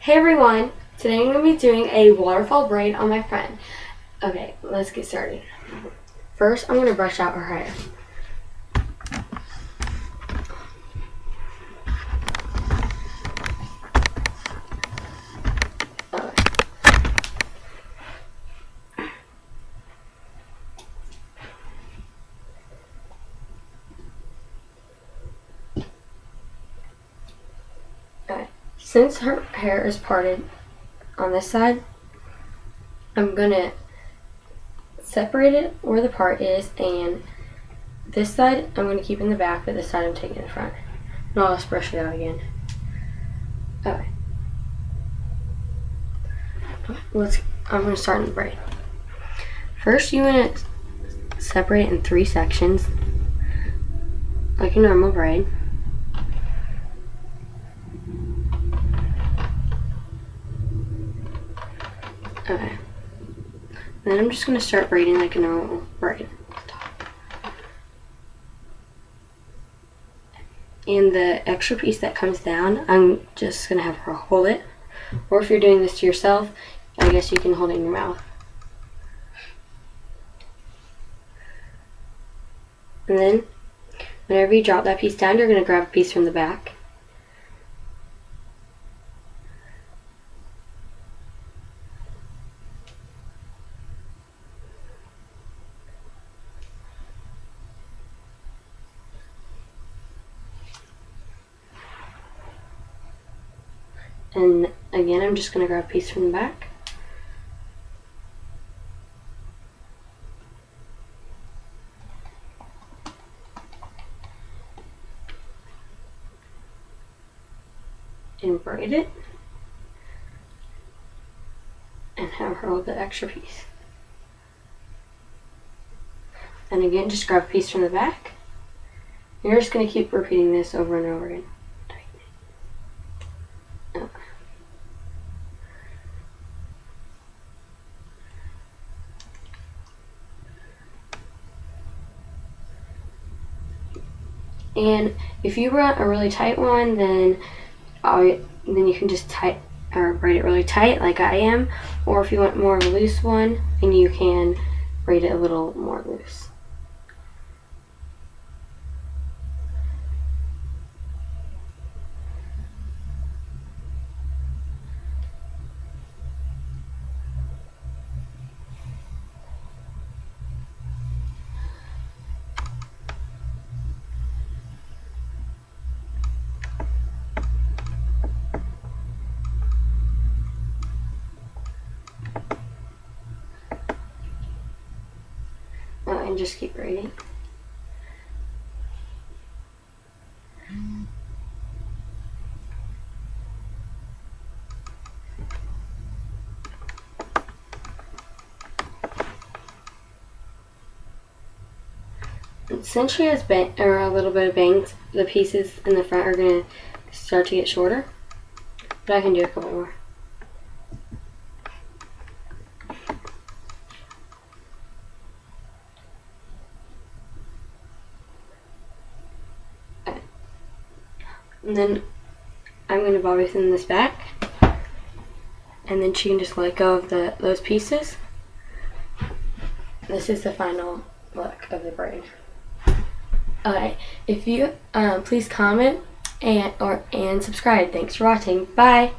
Hey everyone! Today I'm going to be doing a waterfall braid on my friend. Okay, let's get started. First, I'm going to brush out her hair. Okay. Since her hair is parted on this side, I'm going to separate it where the part is, and this side I'm going to keep in the back, but this side I'm taking in the front. And I'll just brush it out again. Okay. I'm going to start in the braid. First, you want to separate it in 3 sections, like a normal braid. Okay. Then I'm just going to start braiding like a normal braid. And the extra piece that comes down, I'm just going to have her hold it. Or if you're doing this to yourself, I guess you can hold it in your mouth. And then, whenever you drop that piece down, you're going to grab a piece from the back. And again, I'm just going to grab a piece from the back. And braid it. And have her hold the extra piece. And again, just grab a piece from the back. You're just going to keep repeating this over and over again. And if you want a really tight one, then you can just braid it really tight like I am. Or if you want more of a loose one, then you can braid it a little more loose. And just keep braiding. And since she has a little bit of bangs, the pieces in the front are going to start to get shorter. But I can do a couple more. And then I'm going to bobby pin this back, and then she can just let go of those pieces. This is the final look of the braid. Okay, if you please comment and subscribe. Thanks for watching. Bye.